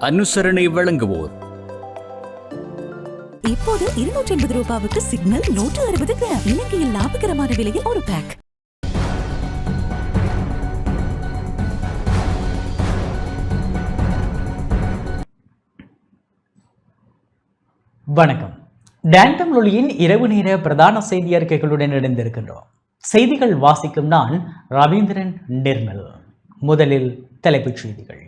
அனுசரணை வழங்குவோர். இப்போது 250 ரூபாவுக்கு சிக்னல் 160 கிராம். இலங்கையில் லாபகரமான விலையில் ஒரு பேக். வணக்கம். டாண்டம் லொலியின் இரவு நேர பிரதான செய்தி அறிக்கைகளுடன் இணைந்திருக்கின்றோம். செய்திகள் வாசிக்கும் நான் ரவீந்திரன் நிர்மல். முதலில் தலைப்புச் செய்திகள்.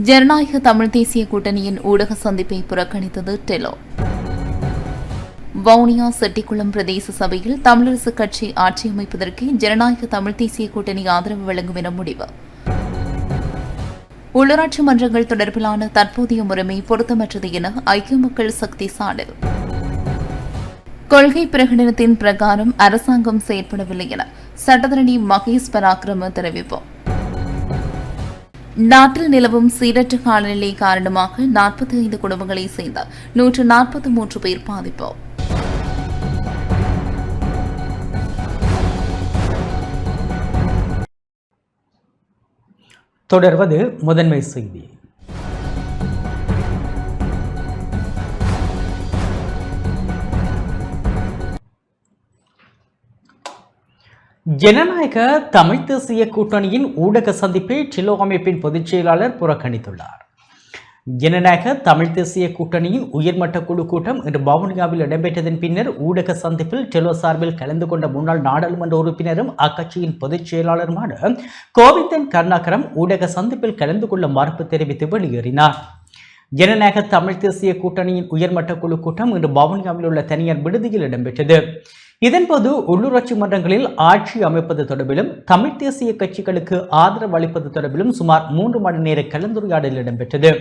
ஜனநாயக தமிழ் தேசிய கூட்டணியின் ஊடக சந்திப்பை புறக்கணித்தது டெலோ. வவுனியா செட்டிக்குளம் பிரதேச சபையில் தமிழரசு கட்சி ஆட்சி அமைப்பதற்கு ஜனநாயக தமிழ் தேசிய கூட்டணி ஆதரவு வழங்கும் என முடிவு. உள்ளூராட்சி மன்றங்கள் தொடர்பிலான தற்போதைய முறைமை பொருத்தமற்றது என ஐக்கிய மக்கள் சக்தி சாடல். கொள்கை பிரகடனத்தின் பிரகாரம் அரசாங்கம் செயற்படவில்லை என சட்டத்தரணி மகேஷ் பராக்கிரம தெரிவிப்பு. நாட்டில் நிலவும் சீரற்ற காலநிலை காரணமாக 45 குடும்பங்களைச் சேர்ந்த 143 பேர் பாதிப்பு. தொடர்வது முதன்மை செய்தி. ஜனநாயக தமிழ் தேசிய கூட்டணியின் ஊடக சந்திப்பை டெலோ அமைப்பின் பொதுச் செயலாளர் புறக்கணித்துள்ளார். ஜனநாயக தமிழ் தேசிய கூட்டணியின் உயர்மட்ட குழு கூட்டம் இன்று வவுனியாவில் இடம்பெற்றதன் பின்னர் ஊடக சந்திப்பில் டெலோ சார்பில் கலந்து கொண்ட முன்னாள் நாடாளுமன்ற உறுப்பினரும் அக்கட்சியின் பொதுச் செயலாளருமான கோவிந்தன் கருணாகரம் ஊடக சந்திப்பில் கலந்து கொள்ள மறுப்பு தெரிவித்து வெளியேறினார். ஜனநாயக தமிழ் தேசிய கூட்டணியின் உயர்மட்ட குழு கூட்டம் இன்று வவுனியாவில் உள்ள தனியார் விடுதியில் இடம்பெற்றது. இதன்போது உள்ளூராட்சி மன்றங்களில் ஆட்சி அமைப்பது தொடர்பிலும் தமிழ் தேசிய கட்சிகளுக்கு ஆதரவு அளிப்பது தொடர்பிலும் சுமார் 3 மணி நேர கலந்துரையாடல் இடம்பெற்றது.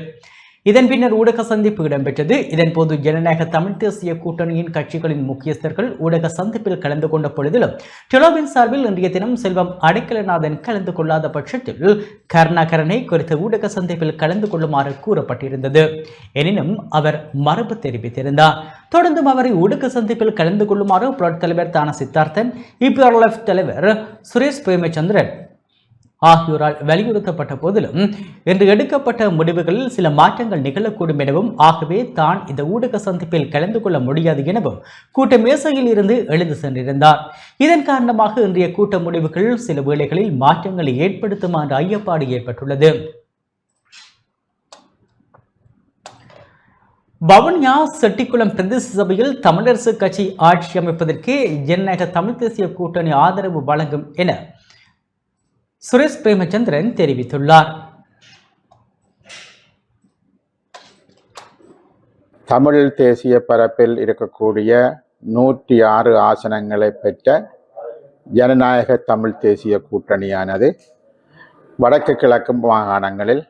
இதன் பின்னர் ஊடக சந்திப்பு இடம்பெற்றது. இதன்போது ஜனநாயக தமிழ் தேசிய கூட்டணியின் கட்சிகளின் முக்கியஸ்தர்கள் ஊடக சந்திப்பில் கலந்து கொண்ட பொழுதிலும் டெலோவின் சார்பில் இன்றைய தினம் செல்வம் அடைக்கலநாதன் கலந்து கொள்ளாத பட்சத்தில் கருணாகரனை குறித்த ஊடக சந்திப்பில் கலந்து கொள்ளுமாறு கூறப்பட்டிருந்தது. எனினும் அவர் மறுப்பு தெரிவித்திருந்தார். தொடர்ந்தும் அவரை ஊடக சந்திப்பில் கலந்து கொள்ளுமாறு புலட் தலைவர் தான சித்தார்த்தன், இபிஆர்எஃப் தலைவர் சுரேஷ் பிரேமச்சந்திரன் ஆகியோரால் வலியுறுத்தப்பட்ட போதிலும் இன்று எடுக்கப்பட்ட முடிவுகளில் சில மாற்றங்கள் நிகழக்கூடும் எனவும், ஆகவே தான் இந்த ஊடக சந்திப்பில் கலந்து கொள்ள முடியாது எனவும் கூட்ட மேசையில் இருந்து எழுந்து சென்றிருந்தார். இதன் காரணமாக இன்றைய கூட்ட முடிவுகள் சில வேளைகளில் மாற்றங்களை ஏற்படுத்தும் என்ற ஐயப்பாடு ஏற்பட்டுள்ளது. வவுனியா செட்டிக்குளம் பிரதேச சபையில் தமிழரசு கட்சி ஆட்சி அமைப்பதற்கு ஜனநாயக தமிழ் தேசிய கூட்டணி ஆதரவு வழங்கும் என சுரேஷ் பிரேமச்சந்திரன் தெரிவித்துள்ளார். தமிழ் தேசிய பரப்பில் இருக்கக்கூடிய 106 ஆசனங்களை பெற்ற ஜனநாயக தமிழ் தேசிய கூட்டணியானது வடக்கு கிழக்கு மாகாணங்களில்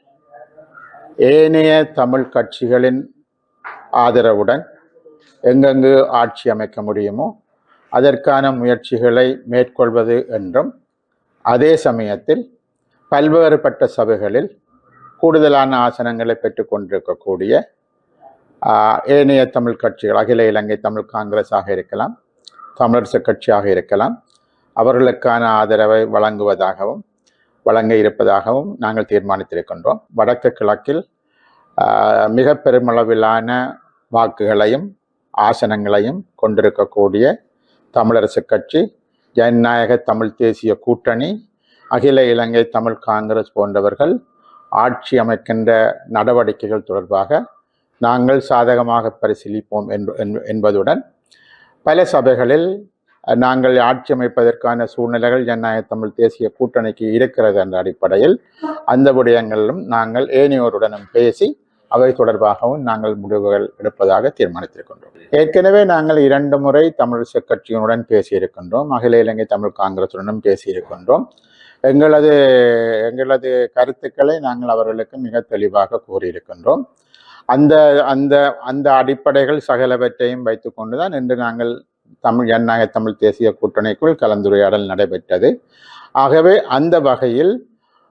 ஏனைய தமிழ் கட்சிகளின் ஆதரவுடன் எங்கெங்கு ஆட்சி அமைக்க முடியுமோ அதற்கான முயற்சிகளை மேற்கொள்வது என்றும், அதே சமயத்தில் பல்வேறுபட்ட சபைகளில் கூடுதலான ஆசனங்களை பெற்றுக்கொண்டிருக்கக்கூடிய ஏனைய தமிழ் கட்சிகள், அகில இலங்கை தமிழ் காங்கிரஸாக இருக்கலாம், தமிழரசு கட்சியாக இருக்கலாம், அவர்களுக்கான ஆதரவை வழங்குவதாகவும் வழங்க இருப்பதாகவும் நாங்கள் தீர்மானித்திருக்கின்றோம். வடக்கு கிழக்கில் மிக பெருமளவிலான வாக்குகளையும் ஆசனங்களையும் கொண்டிருக்கக்கூடிய தமிழரசு கட்சி, ஜனநாயக தமிழ் தேசிய கூட்டணி, அகில இலங்கை தமிழ் காங்கிரஸ் போன்றவர்கள் ஆட்சி அமைக்கின்ற நடவடிக்கைகள் தொடர்பாக நாங்கள் சாதகமாக பரிசீலிப்போம் என்பதுடன் பல சபைகளில் நாங்கள் ஆட்சி அமைப்பதற்கான சூழ்நிலைகள் ஜனநாயக தமிழ் தேசிய கூட்டணிக்கு இருக்கிறது என்ற அடிப்படையில் அந்த விடயங்களிலும் நாங்கள் ஏனையோருடனும் பேசி அவை தொடர்பாகவும் நாங்கள் முடிவுகள் எடுப்பதாக தீர்மானித்திருக்கின்றோம். ஏற்கனவே நாங்கள் 2 முறை தமிழரசு கட்சியினுடன் பேசியிருக்கின்றோம், அகில இலங்கை தமிழ் காங்கிரசுடனும் பேசியிருக்கின்றோம். எங்களது கருத்துக்களை நாங்கள் அவர்களுக்கு மிக தெளிவாக கூறியிருக்கின்றோம். அந்த அந்த அந்த அடிப்படைகள் சகலவற்றையும் வைத்துக்கொண்டுதான் இன்று நாங்கள் ஜனநாயக தமிழ் தேசிய கூட்டணிக்குள் கலந்துரையாடல் நடைபெற்றது. ஆகவே அந்த வகையில்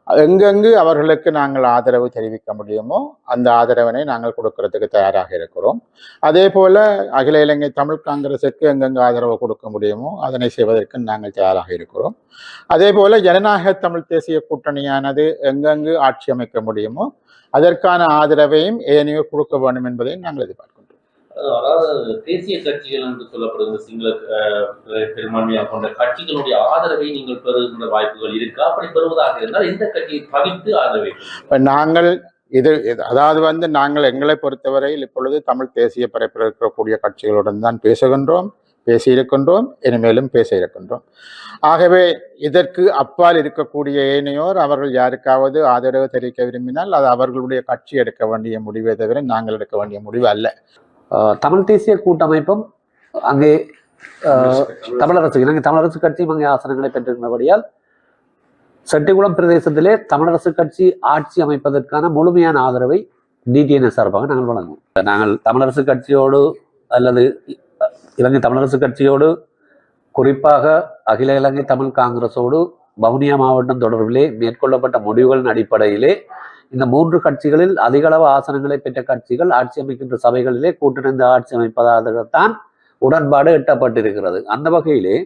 எங்கெங்கு அவர்களுக்கு நாங்கள் ஆதரவு தெரிவிக்க முடியுமோ அந்த ஆதரவினை நாங்கள் கொடுக்கறதுக்கு தயாராக இருக்கிறோம். அதே போல அகில இலங்கை தமிழ் காங்கிரசுக்கு எங்கெங்கு ஆதரவு கொடுக்க முடியுமோ அதனை செய்வதற்கு நாங்கள் தயாராக இருக்கிறோம். அதே போல ஜனநாயக தமிழ் தேசிய கூட்டணியானது எங்கெங்கு ஆட்சி அமைக்க முடியுமோ அதற்கான ஆதரவையும் ஏனையோ கொடுக்க வேண்டும் என்பதை நாங்கள் எதிர்பார்க்கிறோம். அதாவது தேசிய கட்சிகள் என்று சொல்லப்படுகிற சிங்கள பெரும்பான்மையாக கொண்ட கட்சிகளுடைய ஆதரவை நீங்கள் பெறுகின்ற வாய்ப்புகள் இருக்கா? அப்படி பெறுவதாக இருந்தால் இந்த கட்சியை தவிர்த்து ஆதரவை நாங்கள் அதாவது நாங்கள் எங்களை பொறுத்தவரையில் இப்பொழுது தமிழ் தேசிய பரப்பில் இருக்கக்கூடிய கட்சிகளுடன் தான் பேசியிருக்கின்றோம், இனிமேலும் பேச இருக்கின்றோம். ஆகவே இதற்கு அப்பால் இருக்கக்கூடிய ஏனையோர் அவர்கள் யாருக்காவது ஆதரவு தெரிவிக்க விரும்பினால் அது அவர்களுடைய கட்சி எடுக்க வேண்டிய முடிவை தவிர நாங்கள் எடுக்க வேண்டிய முடிவு அல்ல. தமிழ் தேசிய கூட்டமைப்பும் அங்கே இலங்கை தமிழரசு கட்சியும் அங்கே ஆசனங்களை பெற்றிருக்கிறபடியால் செட்டிகுளம் பிரதேசத்திலே தமிழரசு கட்சி ஆட்சி அமைப்பதற்கான முழுமையான ஆதரவை டிடிஎன்எஸ் சார்பாக நாங்கள் வழங்குவோம். நாங்கள் தமிழரசு கட்சியோடு அல்லது இலங்கை தமிழரசு கட்சியோடு குறிப்பாக அகில இலங்கை தமிழ் காங்கிரஸோடு வவுனியா மாவட்டம் தொடர்பிலே மேற்கொள்ளப்பட்ட முடிவுகளின் அடிப்படையிலே இந்த 3 கட்சிகளில் அதிகளவு ஆசனங்களை பெற்ற கட்சிகள் ஆட்சி அமைக்கின்ற சபைகளிலே கூட்டிணைந்து ஆட்சி அமைப்பதாகத்தான் உடன்பாடு எட்டப்பட்டிருக்கிறது. அந்த வகையிலே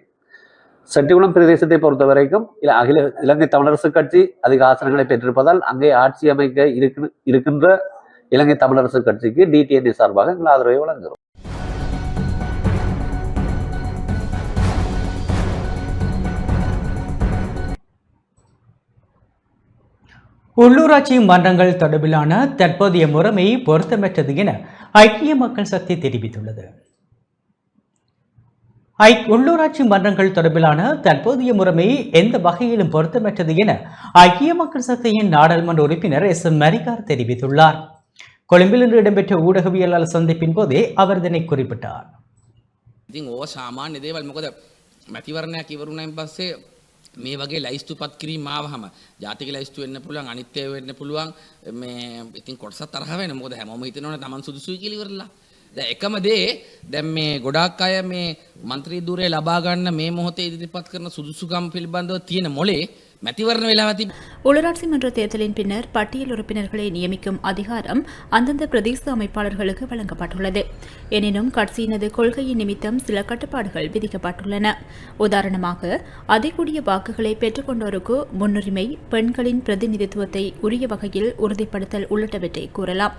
செட்டிகுளம் பிரதேசத்தை பொறுத்த வரைக்கும் அகில இலங்கை தமிழரசு கட்சி அதிக ஆசனங்களை பெற்றிருப்பதால் அங்கே ஆட்சி அமைக்க இருக்கின்ற இலங்கை தமிழரசு கட்சிக்கு டிடிஎன்ஏ சார்பாக எங்கள் ஆதரவை வழங்குகிறோம். உள்ளூராட்சி மன்றங்கள் தொடர்பிலான தற்போதைய முறைமை பொருத்தமற்றது என ஐக்கிய மக்கள் சக்தி தெரிவித்துள்ளது. உள்ளூராட்சி மன்றங்கள் தொடர்பிலான தற்போதைய முறைமை எந்த வகையிலும் பொருத்தமற்றது என ஐக்கிய மக்கள் சக்தியின் நாடாளுமன்ற உறுப்பினர் எஸ் மரிகார் தெரிவித்துள்ளார். கொழும்பில் இன்று இடம்பெற்ற ஊடகவியலாளர் சந்திப்பின் போதே அவர் இதனை குறிப்பிட்டார். මේ වගේ ලයිස්තුපත් කිරීම ආවහම ජාතික ලයිස්තු වෙන්න පුළුවන් අනිත් ඒවා වෙන්න පුළුවන් මේ ඉතින් කොටසක් තරහ වෙන මොකද හැමෝම හිතනවනේ Taman සුදුසුයි කියලා ඉවරලා දැන් එකම දේ දැන් මේ ගොඩාක් අය මේ മന്ത്രി ධූරය ලබා ගන්න මේ මොහොතේ ඉදිරිපත් කරන සුදුසුකම් පිළිබඳව තියෙන මොලේ මැතිවරණ වෙලාව තිබ உள்ளாட்சி மன்ற தேர்தலின் பின்னர் பட்டியல் உறுப்பினர்களை நியமிக்கும் அதிகாரம் அந்தந்த பிரதேச அமைப்பாளர்களுக்கு வழங்கப்பட்டுள்ளது. எனினும் கட்சியினது கொள்கையின் நிமித்தம் சில கட்டுப்பாடுகள் விதிக்கப்பட்டுள்ளன. உதாரணமாக அதிகூடிய வாக்குகளை பெற்றுக்கொண்டோருக்கு முன்னுரிமை, பெண்களின் பிரதிநிதித்துவத்தை உரிய வகையில் உறுதிப்படுத்தல் உள்ளிட்டவற்றை கூறலாம்.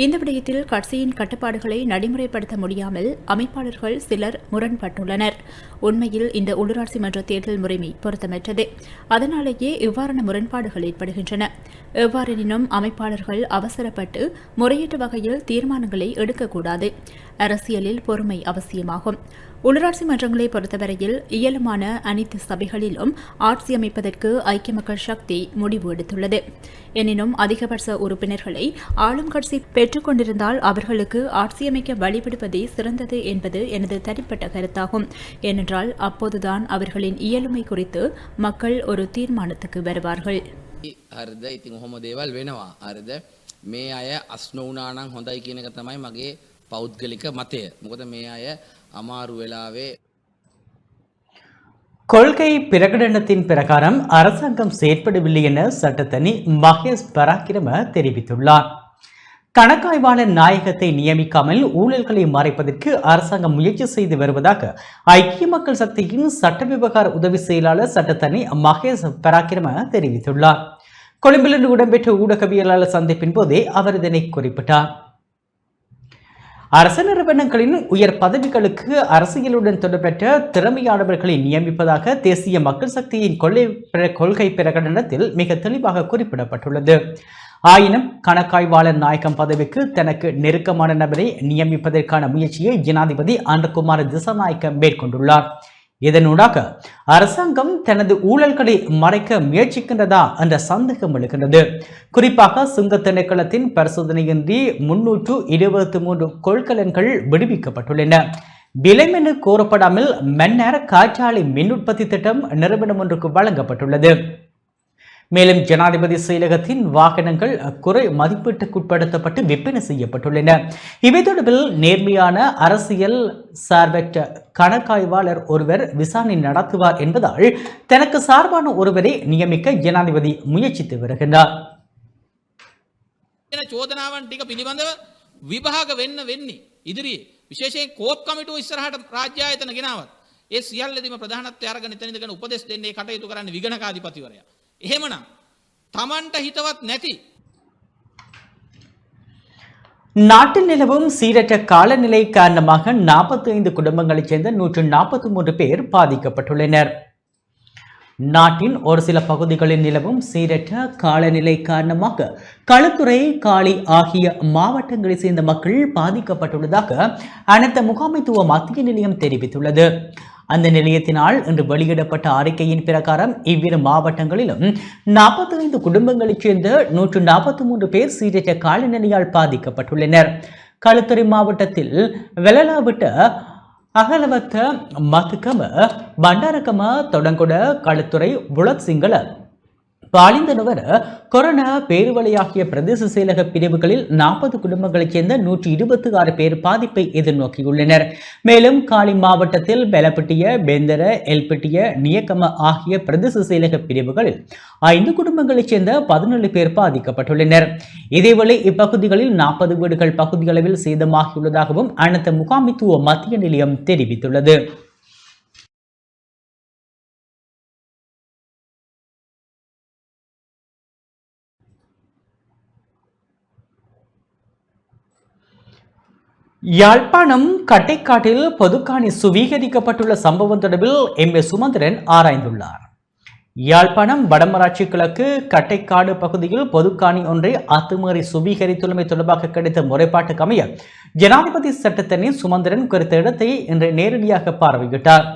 இந்த விடயத்தில் கட்சியின் கட்டுப்பாடுகளை நடைமுறைப்படுத்த முடியாமல் அமைப்பாளர்கள் சிலர் முரண்பட்டுள்ளனர். உண்மையில் இந்த உள்ளூராட்சி மன்ற தேர்தல் முறைமை பொருத்தமற்றது. அதனாலேயே இவ்வாறான முரண்பாடுகள் ஏற்படுகின்றன. எவ்வாறெனினும் அமைப்பாளர்கள் அவசரப்பட்டு முறையீட்டு வகையில் தீர்மானங்களை எடுக்கக்கூடாது. அரசியலில் பொறுமை அவசியமாகும். உள்ளூராட்சி மன்றங்களை பொறுத்தவரையில் இயலுமான அனைத்து சபைகளிலும் ஆட்சி அமைப்பதற்கு ஐக்கிய மக்கள் சக்தி முடிவு எடுத்துள்ளது. எனினும் அதிகபட்ச உறுப்பினர்களை ஆளும் கட்சி பெற்றுக் கொண்டிருந்தால் அவர்களுக்கு ஆட்சி அமைக்க வழிவிடுவதே சிறந்தது என்பது எனது தனிப்பட்ட கருத்தாகும். ஏனென்றால் அப்போதுதான் அவர்களின் இயலுமை குறித்து மக்கள் ஒரு தீர்மானத்துக்கு வருவார்கள். හරිද ඉතින් ඔහොම දේවල් වෙනවා හරිද මේ අය අස් නොවුනා නම් හොඳයි කියන එක තමයි මගේ පෞද්ගලික මතය. මොකද මේ අය අමාරු වෙලාවේ கொள்கை பிரகடனத்தின் பிரகாரம் அரசாங்கம் செயற்படவில்லை என சட்டத்தனி மகேஷ் பராக்கிரம தெரிவித்துள்ளார். கணக்காய்வாளர் நாயகத்தை நியமிக்காமல் ஊழல்களை மறைப்பதற்கு அரசாங்கம் முயற்சி செய்து வருவதாக ஐக்கிய மக்கள் சக்தியின் சட்ட விவகார உதவி செயலாளர் சட்டத்தனி மகேஷ் பராக்கிரம தெரிவித்துள்ளார். கொழும்பில் இன்று இடம்பெற்ற ஊடகவியலாளர் சந்திப்பின் போதே அவர் இதனை குறிப்பிட்டார். அரசு நிறுவனங்களின் உயர் பதவிகளுக்கு அரசியலுடன் தொடர்பற்ற திறமையானவர்களை நியமிப்பதாக தேசிய மக்கள் சக்தியின் கொள்கை பிரகடனத்தில் மிக தெளிவாக குறிப்பிடப்பட்டுள்ளது. ஆயினும் கணக்காய்வாளர் நாயகம் பதவிக்கு தனக்கு நெருக்கமான நபரை நியமிப்பதற்கான முயற்சியை ஜனாதிபதி அனுரகுமார திசாநாயக்க மேற்கொண்டுள்ளார். இதனூடாக அரசாங்கம் தனது ஊழல்களை மறைக்க முயற்சிக்கின்றதா என்ற சந்தேகம் எழுகின்றது. குறிப்பாக சுங்க திணைக்களத்தின் பரிசோதனையின்றி 323 கொள்கலன்கள் விடுவிக்கப்பட்டுள்ளன. விலைமெனு கோரப்படாமல் மன்னார் காற்றாலை மின் உற்பத்தி திட்டம் நிறுவனம் ஒன்றுக்கு வழங்கப்பட்டுள்ளது. மேலும் ஜனாதிபதி செயலகத்தின் வாகனங்கள் குறை மதிப்பீட்டுக்குட்படுத்தப்பட்டு விற்பனை செய்யப்பட்டுள்ளன. இவை தொடர்பில் நேர்மையான அரசியல் சார்பற்ற கணக்காய்வாளர் ஒருவர் விசாரணை நடத்துவார் என்பதால் தனக்கு சார்பான ஒருவரை நியமிக்க ஜனாதிபதி முயற்சித்து வருகின்றார். චෝදනාවන් ටික පිළිබඳව විභාග වෙන්නේ ඉදිරියේ විශේෂයෙන් කෝප් කමිටුව ඉස්සරහට රාජ්‍ය ආයතන ගෙනාවත් ඒ සියල්ලදීම ප්‍රධානත්වය අරගෙන එතන ඉඳගෙන උපදෙස් දෙන්නේ කටයුතු කරන්න විගණකාධිපතිවරයා. එහෙමනම් Tamanට හිතවත් නැති நாட்டில் நிலவும் சீரற்ற காலநிலை காரணமாக 45 குடும்பங்களைச் சேர்ந்த 143 பேர் பாதிக்கப்பட்டுள்ளனர். நாட்டின் ஒரு சில பகுதிகளில் நிலவும் சீரற்ற காலநிலை காரணமாக களுத்துறை, காலி ஆகிய மாவட்டங்களைச் சேர்ந்த மக்கள் பாதிக்கப்பட்டுள்ளதாக அனைத்து முகாமைத்துவ மத்திய நிலையம் தெரிவித்துள்ளது. அந்த நிலையத்தினால் இன்று வெளியிடப்பட்ட அறிக்கையின் பிரகாரம் இவ்விரு மாவட்டங்களிலும் 45 குடும்பங்களைச் சேர்ந்த 143 பேர் சீரற்ற காலநிலையால் பாதிக்கப்பட்டுள்ளனர். களுத்துறை மாவட்டத்தில் வெள்ளலாவிட்ட அகலவத்த மத்துக்கம, பண்டாரகம, தொடங்குட, களுத்துறை, புலத் சிங்கள, பாலிந்தனவர, கொரோனா பேருவளையாகிய பிரதேச செயலக பிரிவுகளில் 40 குடும்பங்களைச் சேர்ந்த 126 பேர் பாதிப்பை எதிர்நோக்கியுள்ளனர். மேலும் காலி மாவட்டத்தில் பெலப்பட்டிய, பெந்தர, எல்பட்டிய, நியக்கம ஆகிய பிரதேச செயலக பிரிவுகளில் 5 குடும்பங்களைச் சேர்ந்த 17 பேர் பாதிக்கப்பட்டுள்ளனர். இதேவேளை இப்பகுதிகளில் 40 வீடுகள் பகுதியளவில் சேதமாகியுள்ளதாகவும் அனைத்து முகாமைத்துவ மத்திய நிலையம் தெரிவித்துள்ளது. யாழ்ப்பாணம் கட்டைக்காட்டில் பொதுக்காணி சுவீகரிக்கப்பட்டுள்ள சம்பவம் தொடர்பில் எம். சுமந்திரன் ஆராய்ந்துள்ளார். யாழ்ப்பாணம் வடமராட்சி கிழக்கு கட்டைக்காடு பகுதியில் பொதுக்காணி ஒன்றை அத்துமீறி சுவீகரித்துள்ளமை தொடர்பாக கிடைத்த முறைப்பாட்டுக்கு அமைய ஜனாதிபதி சட்டத்தரணி சுமந்திரன் குறித்த இடத்தை இன்று நேரடியாக பார்வையிட்டார்.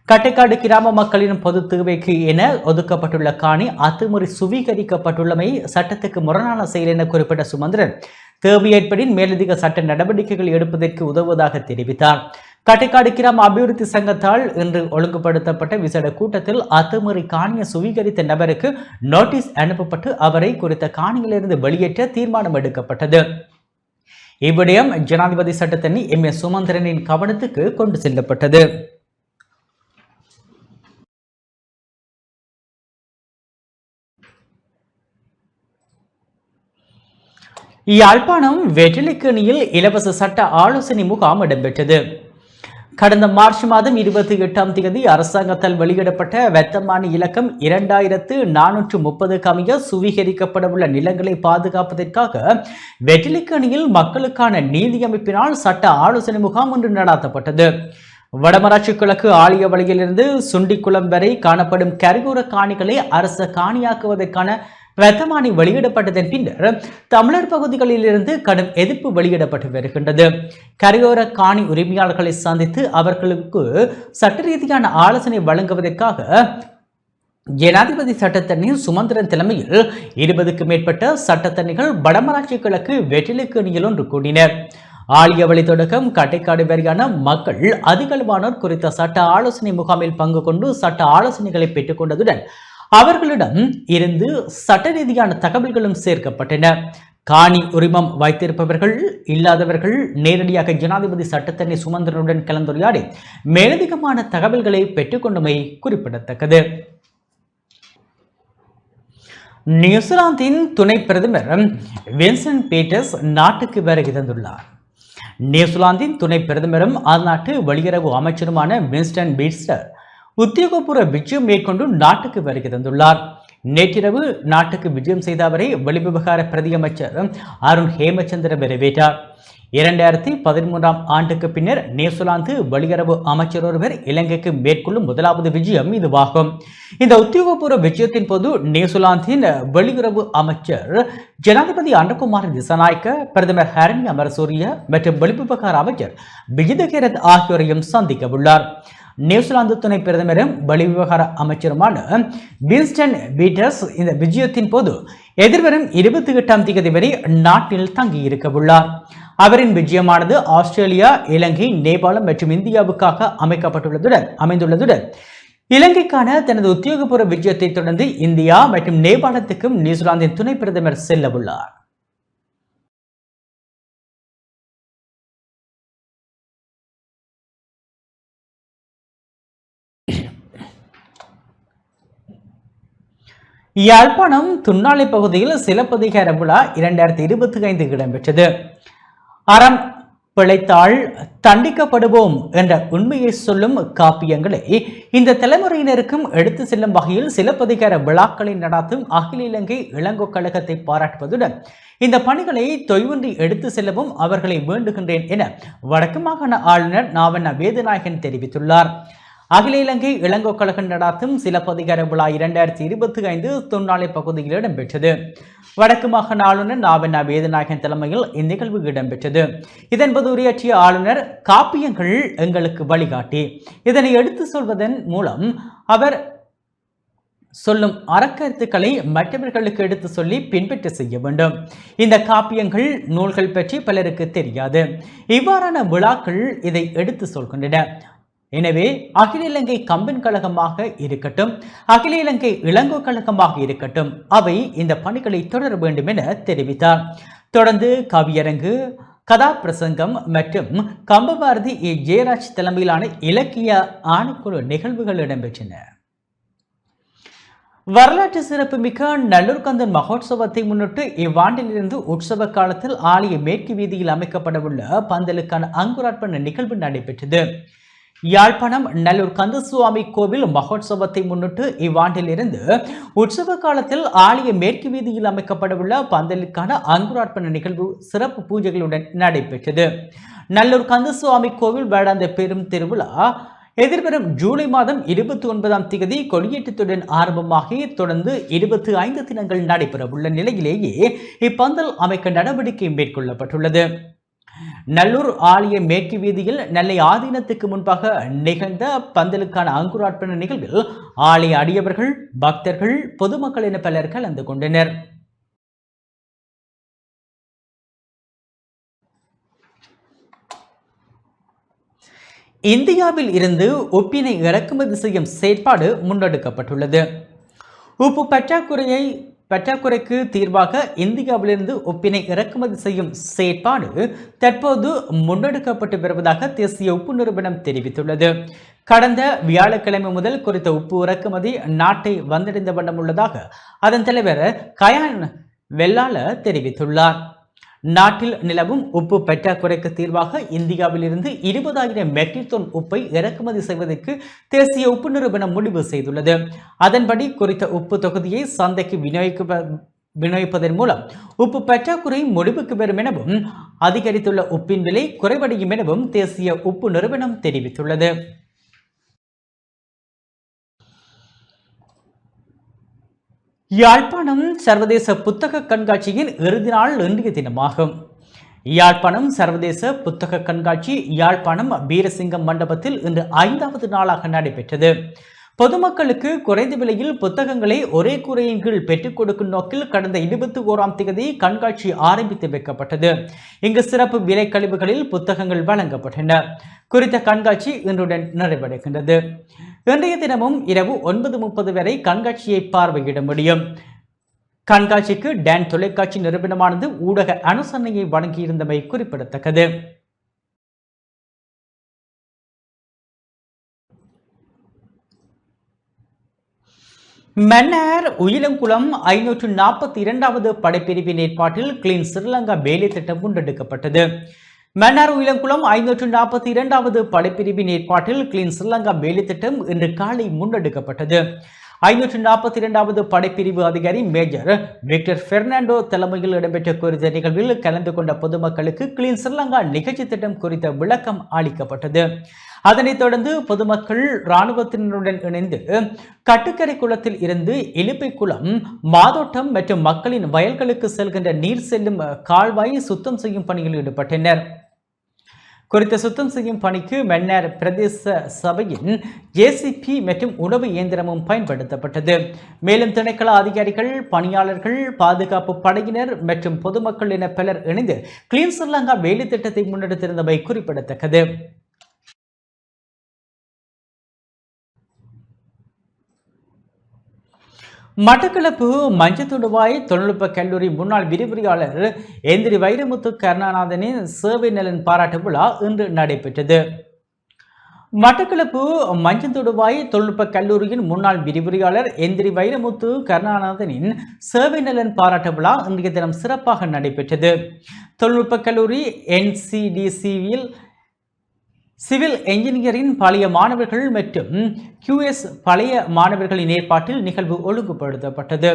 கட்டைக்காடு கிராம மக்களின் பொது தேவைக்கு என ஒதுக்கப்பட்டுள்ள காணி அத்துமீறி சுவீகரிக்கப்பட்டுள்ளமை சட்டத்துக்கு முரணான செயல் என குறிப்பிட்ட சுமந்திரன் தேவை ஏற்படின் மேலதிக சட்ட நடவடிக்கைகள் எடுப்பதற்கு உதவுவதாக தெரிவித்தார். கட்டைக்காடு கிராம அபிவிருத்தி சங்கத்தால் இன்று ஒழுங்குபடுத்தப்பட்ட விசேட கூட்டத்தில் அத்துமீறி காணியை சுவீகரித்த நபருக்கு நோட்டீஸ் அனுப்பப்பட்டு அவரை குறித்த காணியிலிருந்து வெளியேற்ற தீர்மானம் எடுக்கப்பட்டது. இவ்விடயம் ஜனாதிபதி சட்டத்தரணி எம். சுமந்திரனின் கவனத்துக்கு கொண்டு செல்லப்பட்டது. யாழ்ப்பாணம் வெற்றிலைக்கேணியில் இலவச சட்ட ஆலோசனை முகாம் இடம்பெற்றது. கடந்த மார்ச் மாதம் 28ஆம் தேதி அரசாங்கத்தால் வெளியிடப்பட்ட வர்த்தமானி இலக்கம் 2430 அமைய சுவீகரிக்கப்படவுள்ள நிலங்களை பாதுகாப்பதற்காக வெற்றிலைக்கேணியில் மக்களுக்கான நீதி அமைப்பினால் சட்ட ஆலோசனை முகாம் ஒன்று நடாத்தப்பட்டது. வடமராட்சி கிழக்கு ஆலியவளையிலிருந்து சுண்டிக்குளம் வரை காணப்படும் கரையோர காணிகளை அரச காணியாக்குவதற்கான வர்த்தமானி வெளியிடப்பட்டதன் பின்னர் தமிழர் பகுதிகளிலிருந்து கடும் எதிர்ப்பு வெளியிடப்பட்டு வருகின்றது. கரையோர காணி உரிமையாளர்களை சந்தித்து அவர்களுக்கு சட்ட ரீதியான ஆலோசனை வழங்குவதற்காக ஜனாதிபதி சட்டத்தரணி சுமந்திரன் தலைமையில் 20க்கும் மேற்பட்ட சட்டத்தரணிகள் வடமராட்சி கிழக்கு வெற்றிலைக்கேணியில் ஒன்று கூடினர். ஆலியவளி தொடக்கம் கட்டைக்காடு வரையான மக்கள் அதிகளவானோர் குறித்த சட்ட ஆலோசனை முகாமில் பங்கு கொண்டு சட்ட ஆலோசனைகளை பெற்றுக் கொண்டதுடன் அவர்களிடம் இருந்து சட்ட ரீதியான தகவல்களும் சேர்க்கப்பட்டன. காணி உரிமம் வைத்திருப்பவர்கள் இல்லாதவர்கள் நேரடியாக ஜனாதிபதி சட்டத்தரணி சுமந்திரனுடன் கலந்துரையாடி மேலதிகமான தகவல்களை பெற்றுக்கொண்டமை குறிப்பிடத்தக்கது. நியூசிலாந்தின் துணை பிரதமர் வின்ஸ்டன் பீட்டர்ஸ் நாட்டுக்கு வருகை தந்துள்ளார். நியூசிலாந்தின் துணை பிரதமரும் அந்நாட்டு வெளியுறவு அமைச்சருமான வின்ஸ்டன் பீட்ஸ்டர் உத்தியோகபூர்வ விஜயம் மேற்கொண்டு நாட்டுக்கு வருகை தந்துள்ளார். நேற்றிரவு நாட்டுக்கு விஜயம் செய்த அவரை வெளிவிவகார பிரதியமைச்சர் அருண் ஹேமச்சந்திர வரவேற்றார். 2013ஆம் ஆண்டுக்கு பின்னர் நியூசிலாந்து வெளியுறவு அமைச்சர் ஒருவர் இலங்கைக்கு மேற்கொள்ளும் முதலாவது விஜயம் இதுவாகும். இந்த உத்தியோகபூர்வ விஜயத்தின் போது நியூசிலாந்தின் வெளியுறவு அமைச்சர் ஜனாதிபதி அனுர்குமார் திசாநாயக்க, பிரதமர் ஹரணி அமரசூரிய மற்றும் வெளிவிவகார அமைச்சர் விஜித ஹேரத் ஆகியோரையும் சந்திக்க உள்ளார். நியூசிலாந்து துணை பிரதமரும் வெளிவிவகார அமைச்சருமான வின்ஸ்டன் பீட்டர்ஸ் இந்த விஜயத்தின் போது எதிர்வரும் 28ஆம் தேதி வரை நாட்டில் தங்கியிருக்க உள்ளார். அவரின் விஜயமானது ஆஸ்திரேலியா, இலங்கை, நேபாளம் மற்றும் இந்தியாவுக்காக அமைந்துள்ளதுடன் இலங்கைக்கான தனது உத்தியோகபூர்வ விஜயத்தை தொடர்ந்து இந்தியா மற்றும் நேபாளத்துக்கும் நியூசிலாந்தின் துணை பிரதமர் செல்ல உள்ளார். யாழ்ப்பாணம் துன்னாலை பகுதியில் சிலப்பதிகார விழா 2025 இடம்பெற்றது. அறம் பிழைத்தால் தண்டிக்கப்படுவோம் என்ற உண்மையை சொல்லும் காப்பியங்களை இந்த தலைமுறையினருக்கும் எடுத்து செல்லும் வகையில் சிலப்பதிகார விழாக்களை நடாத்தும் அகில இலங்கை இளங்கோ கழகத்தை பாராட்டுவதுடன் இந்த பணிகளை தொய்வின்றி எடுத்து செல்லவும் அவர்களை வேண்டுகின்றேன் என வடக்கு மாகாண ஆளுநர் நாவண்ண வேதநாயகன் தெரிவித்துள்ளார். அகில இலங்கை இளங்கோ கழகம் நடாத்தும் சிலப்பதிகார விழா 2025 தொன்னாலை பகுதியில் இடம்பெற்றது. வடக்கு மாகாண ஆளுநர் நாவண்ண வேதநாயகன் தலைமையில் இந்நிகழ்வு இடம்பெற்றது. இதன்போது உரையாற்றிய ஆளுநர், காப்பியங்கள் எங்களுக்கு வழிகாட்டி, இதனை எடுத்து சொல்வதன் மூலம் அவர் சொல்லும் அறக்கருத்துக்களை மற்றவர்களுக்கு எடுத்து சொல்லி பின்பற்ற செய்ய வேண்டும். இந்த காப்பியங்கள் நூல்கள் பற்றி பலருக்கு தெரியாது. இவ்வாறான விழாக்கள் இதை எடுத்து சொல்கின்றன. எனவே அகில இலங்கை கம்பன் கழகமாக இருக்கட்டும், அகில இலங்கை இளங்கோ கழகமாக இருக்கட்டும், அவை இந்த பணிகளை தொடர வேண்டும் என தெரிவித்தார். தொடர்ந்து கவியரங்கு, கதாபிரசங்கம் மற்றும் கம்பபாரதி ஜெயராஜ் தலைமையிலான இலக்கிய ஆணைக்குழு நிகழ்வுகள் இடம்பெற்றன. வரலாற்று சிறப்புமிக்க நல்லூர் கந்தன் மகோத்சவத்தை முன்னிட்டு இவ்வாண்டிலிருந்து உற்சவ காலத்தில் ஆலய மேற்கு வீதியில் அமைக்கப்படவுள்ள பந்தலுக்கான அங்குரார்ப்பண நிகழ்வு நடைபெற்றது. யாழ்ப்பாணம் நல்லூர் கந்தசுவாமி கோவில் மகோத்சவத்தை முன்னிட்டு இவ்வாண்டிலிருந்து உற்சவ காலத்தில் ஆலய மேற்கு வீதியில் அமைக்கப்படவுள்ள பந்தலுக்கான அங்குரார்ப்பண நிகழ்வு சிறப்பு பூஜைகளுடன் நடைபெற்றது. நல்லூர் கந்தசுவாமி கோவில் வேடாந்த பெரும் திருவிழா எதிர்வரும் ஜூலை மாதம் 29ஆம் தேதி கொடியேற்றத்துடன் ஆரம்பமாகி தொடர்ந்து 25 தினங்கள் நடைபெறவுள்ள நிலையிலேயே இப்பந்தல் அமைக்க நடவடிக்கை மேற்கொள்ளப்பட்டுள்ளது. நல்லூர் ஆலய மேற்கு வீதியில் நெல்லை ஆதீனத்துக்கு முன்பாக நிகழ்ந்த பந்தலுக்கான அங்குரார்ப்பண நிகழ்வில் ஆலய அடியவர்கள், பக்தர்கள், பொதுமக்கள் என பலர் கலந்து கொண்டனர். இந்தியாவில் இருந்து உப்பினை இறக்குமதி செய்யும் செயற்பாடு முன்னெடுக்கப்பட்டுள்ளது. உப்பு பற்றாக்குறைக்கு தீர்வாக இந்தியாவிலிருந்து உப்பினை இறக்குமதி செய்யும் செயற்பாடு தற்போது முன்னெடுக்கப்பட்டு வருவதாக தேசிய உப்பு நிறுவனம் தெரிவித்துள்ளது. கடந்த வியாழக்கிழமை முதல் குறித்த உப்பு இறக்குமதி நாட்டை வந்தடைந்த வண்ணம் உள்ளதாக அதன் தலைவர் கயான் வெள்ளாள தெரிவித்துள்ளார். நாட்டில் நிலவும் உப்பு பற்றாக்குறைக்கு தீர்வாக இந்தியாவிலிருந்து 20,000 மெட்ரிக் டன் உப்பை இறக்குமதி செய்வதற்கு தேசிய உப்பு நிறுவனம் முடிவு செய்துள்ளது. அதன்படி குறித்த உப்பு தொகுதியை சந்தைக்கு விநியோகிப்பதன் மூலம் உப்பு பற்றாக்குறை முடிவுக்கு வரும் எனவும் அதிகரித்துள்ள உப்பின் விலை குறைவடையும் எனவும் தேசிய உப்பு நிறுவனம் தெரிவித்துள்ளது. யாழ்ப்பாணம் சர்வதேச புத்தக கண்காட்சியின் இறுதி நாள் இன்றைய தினமாகும். யாழ்ப்பாணம் சர்வதேச புத்தக கண்காட்சி யாழ்ப்பாணம் வீரசிங்கம் மண்டபத்தில் இன்று 5வது நாளாக நடைபெற்றது. பொதுமக்களுக்கு குறைந்த விலையில் புத்தகங்களை ஒரே கூரையின் கீழ் பெற்றுக் கொடுக்கும் நோக்கில் கடந்த 21ஆம் தேதி கண்காட்சி ஆரம்பித்து வைக்கப்பட்டது. இங்கு சிறப்பு விலை கழிவுகளில் புத்தகங்கள் வழங்கப்பட்டன. குறித்த கண்காட்சி இன்றுடன் நிறைவடைகின்றது. இன்றைய தினமும் இரவு 9:30 வரை கண்காட்சியை பார்வையிட முடியும். கண்காட்சிக்கு டான் தொலைக்காட்சி நிறுவனமானது ஊடக அனுசரணையை வழங்கியிருந்தமை குறிப்பிடத்தக்கது. மன்னார் உயிலங்குளம் 542வது படைப்பிரிவின் ஏற்பாட்டில் கிளீன் ஸ்ரீலங்கா வேலை திட்டம் முன்னெடுக்கப்பட்டது. மன்னார் உயிலங்குளம் 542வது படைப்பிரிவின் ஏற்பாட்டில் கிளீன் ஸ்ரீலங்கா வேலை திட்டம் இன்று காலை முன்னெடுக்கப்பட்டது. 542வது படைப்பிரிவு அதிகாரி மேஜர் விக்டர் பெர்னாண்டோ தலைமையில் இடம்பெற்ற குறித்த நிகழ்வில் கலந்து கொண்ட பொதுமக்களுக்கு கிளீன் ஸ்ரீலங்கா நிகழ்ச்சி திட்டம் குறித்த விளக்கம் அளிக்கப்பட்டது. அதனைத் தொடர்ந்து பொதுமக்கள் இராணுவத்தினருடன் இணைந்து கட்டுக்கரை குளத்தில் இருந்து இலுப்பை குளம், மாதோட்டம் மற்றும் மக்களின் வயல்களுக்கு செல்கின்ற நீர் செல்லும் கால்வாயை சுத்தம் செய்யும் பணியில் ஈடுபட்டனர். குறித்த சுத்தம் செய்யும் பணிக்கு மன்னார் பிரதேச சபையின் ஜேசிபி மற்றும் உணவு இயந்திரமும் பயன்படுத்தப்பட்டது. மேலும் திணைக்கள அதிகாரிகள், பணியாளர்கள், பாதுகாப்பு படையினர் மற்றும் பொதுமக்கள் என பலர் இணைந்து கிளீன் ஸ்ரீலங்கா வேலை திட்டத்தை முன்னெடுத்திருந்தமை குறிப்பிடத்தக்கது. மட்டக்களப்பு மஞ்சத்தொடுவாய் தொழில்நுட்ப கல்லூரி முன்னாள் விரிவுரையாளர் எந்திரி வைரமுத்து கருணாநாதனின் சேவை நலன் பாராட்டு விழா இன்று நடைபெற்றது. மட்டக்களப்பு மஞ்சத்தொடுவாய் தொழில்நுட்ப கல்லூரியின் முன்னாள் விரிவுரையாளர் எந்திரி வைரமுத்து கருணாநாதனின் சேவை நலன் பாராட்டு விழா இன்றைய தினம் சிறப்பாக நடைபெற்றது. தொழில்நுட்ப கல்லூரி NCDCவில் சிவில் என்ஜினியரிங் பழைய மாணவர்கள் மற்றும் QS பழைய மாணவர்களின் ஏற்பாட்டில் நிகழ்வு ஒழுங்குபடுத்தப்பட்டது.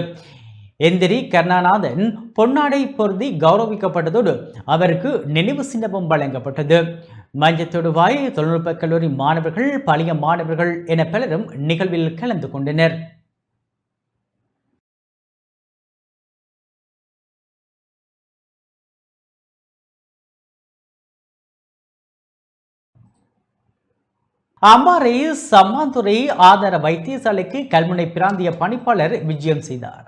எந்திரி கருணாநாதன் பொன்னாடை பொருதி கௌரவிக்கப்பட்டதோடு அவருக்கு நினைவு சின்னமும் வழங்கப்பட்டது. மஞ்சத்தொடுவாய் தொழில்நுட்ப கல்லூரி மாணவர்கள் பழைய மாணவர்கள் என பலரும் நிகழ்வில் கலந்து கொண்டனர். அம்பாறை சம்மாந்துறை ஆதார வைத்தியசாலைக்கு கல்முனை பிராந்திய பணிப்பாளர் விஜயம் செய்தார்.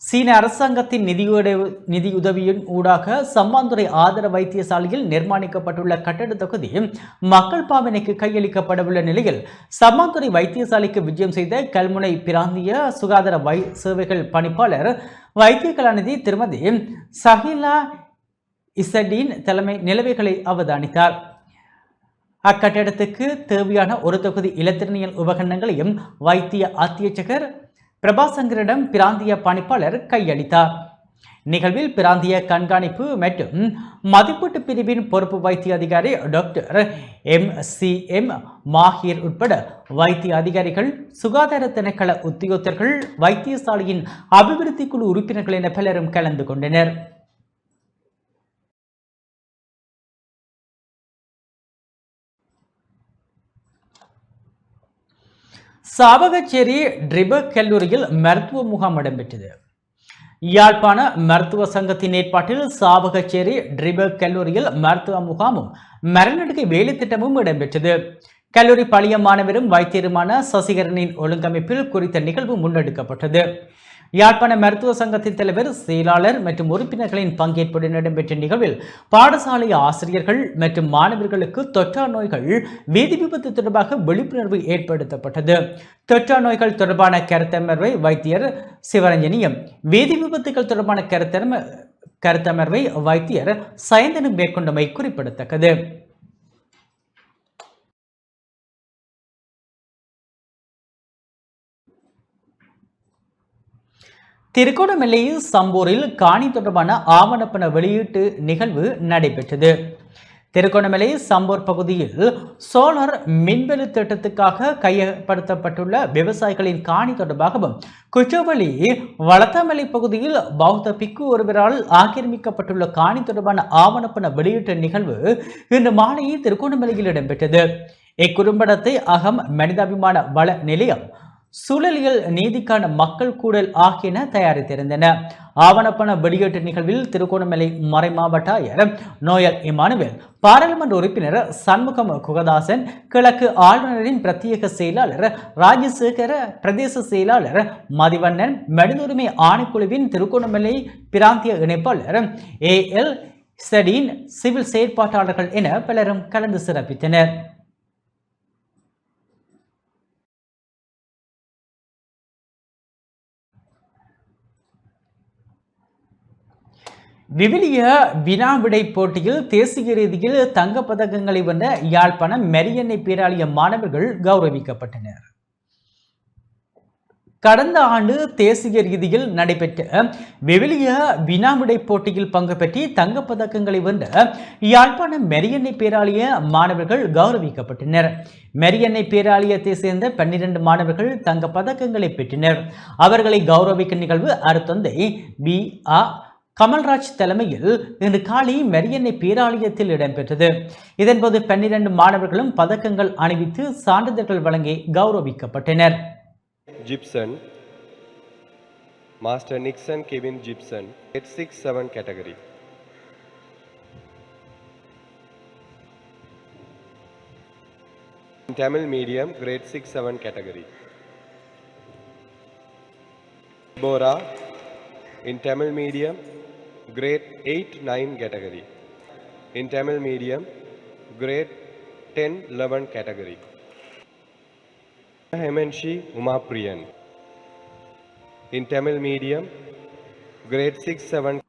சீன அரசாங்கத்தின் நிதியுதவியின் ஊடாக சம்மாந்துறை ஆதார வைத்தியசாலையில் நிர்மாணிக்கப்பட்டுள்ள கட்டட தொகுதி மக்கள் பாவனைக்கு கையளிக்கப்படவுள்ள நிலையில் சம்மாந்துறை வைத்தியசாலைக்கு விஜயம் செய்த கல்முனை பிராந்திய சுகாதார சேவைகள் பணிப்பாளர் வைத்திய கலாநிதி திருமதி சஹிலா இசடின் தலைமை நிலைமைகளை அவதானித்தார். அக்கட்டடத்துக்கு தேவையான ஒரு தொகுதி இலத்திரனியல் உபகரணங்களையும் வைத்திய அத்தியட்சகர் பிரபாசங்கரிடம் பிராந்திய பணிப்பாளர் கையளித்தார். நிகழ்வில் பிராந்திய கண்காணிப்பு மற்றும் மதிப்பீட்டு பிரிவின் பொறுப்பு வைத்திய அதிகாரி டாக்டர் MCM மாஹிர் உட்பட வைத்திய அதிகாரிகள், சுகாதார திணைக்கள உத்தியோகத்தர்கள், வைத்தியசாலையின் அபிவிருத்தி குழு உறுப்பினர்கள் என பலரும் கலந்து கொண்டனர். சாவகச்சேரி ட்ரிபக் கல்லூரியில் மருத்துவ முகாம் இடம்பெற்றது. யாழ்ப்பாண மருத்துவ சங்கத்தின் ஏற்பாட்டில் சாவகச்சேரி ட்ரிபக் கல்லூரியில் மருத்துவ முகாமும் மரநடுகை வேலை திட்டமும் இடம்பெற்றது. கல்லூரி பழைய மாணவரும் வைத்தியருமான சசிகரனின் ஒழுங்கமைப்பில் குறித்த நிகழ்வு முன்னெடுக்கப்பட்டது. யாழ்ப்பாண மருத்துவ சங்கத்தின் தலைவர், செயலாளர் மற்றும் உறுப்பினர்களின் பங்கேற்புடன் இடம்பெற்ற நிகழ்வில் பாடசாலை ஆசிரியர்கள் மற்றும் மாணவர்களுக்கு தொற்றா நோய்கள் வீதி விபத்து தொடர்பாக விழிப்புணர்வு ஏற்படுத்தப்பட்டது. தொற்றா நோய்கள் தொடர்பான கருத்தமர்வை வைத்தியர் சிவரஞ்சனியும், வீதி விபத்துகள் தொடர்பான கருத்தமர்வை வைத்தியர் சயந்தனும் மேற்கொண்டமை குறிப்பிடத்தக்கது. திருகோணமலை சம்பூரில் காணி தொடர்பான ஆவணப்பண வெளியீட்டு நிகழ்வு நடைபெற்றது. திருகோணமலை சம்பூர் பகுதியில் சோலார் மின்வெளி திட்டத்துக்காக கையப்படுத்தப்பட்டுள்ள விவசாயிகளின் காணி தொடர்பாகவும், குச்சவெளி வளத்தமலை பகுதியில் பௌத்த பிக்கு ஒருவரால் ஆக்கிரமிக்கப்பட்டுள்ள காணி தொடர்பான ஆவணப்பண வெளியீட்டு நிகழ்வு இன்று மாலை திருகோணமலையில் இடம்பெற்றது. இக்குறும்படத்தை அகம் மனிதாபிமான வள நிலையம், சூழலியல் நீதிக்கான மக்கள் கூடல் ஆகியன தயாரித்திருந்தன. ஆவணப்பண வெளியீட்டு நிகழ்வில் திருகோணமலை மறைமாவட்ட ஆயர் நோயல் இமானுவேல், பாராளுமன்ற உறுப்பினர் சண்முகம் குகதாசன், கிழக்கு ஆளுநரின் பிரத்யேக செயலாளர் ராஜசேகர, பிரதேச செயலாளர் மதிவண்ணன், மனித உரிமை ஆணைக்குழுவின் திருகோணமலை பிராந்திய இணைப்பாளர் AL சடீன், சிவில் செயற்பாட்டாளர்கள் என பலரும் கலந்து சிறப்பித்தனர். விவிலிய வினாவிடை போட்டியில் தேசிய ரீதியில் தங்கப் பதக்கங்களை வென்ற யாழ்ப்பாணம் மெரியன்னை பேராலய மாணவர்கள் கௌரவிக்கப்பட்டனர். கடந்த ஆண்டு தேசிய ரீதியில் நடைபெற்ற விவிலிய வினாவிடை போட்டியில் பங்கு பெற்றி தங்கப் பதக்கங்களை வென்ற யாழ்ப்பாணம் மெரியன்னை பேராலய மாணவர்கள் கௌரவிக்கப்பட்டனர். மெரியன்னை பேராலயத்தை சேர்ந்த 12 மாணவர்கள் தங்க பதக்கங்களை பெற்றனர். அவர்களை கௌரவிக்கும் நிகழ்வு அருத்தந்தை B.A. கமல்ராஜ் தலைமையில் இன்று காலை மெரியன்னை பேராலயத்தில் இடம்பெற்றது. இதன்போது 12 மாணவர்களும் பதக்கங்கள் அணிவித்து சான்றிதழ்கள் வழங்கி கௌரவிக்கப்பட்டனர். Gibson, Master Nixon Kevin Gibson, grade 6-7 category. In Tamil medium, grade 6-7 category. Bora, in Tamil medium, grade 8-9 category. In Tamil medium, grade 10-11 category. Hemanshi Umapriyan. in Tamil medium, grade 6-7.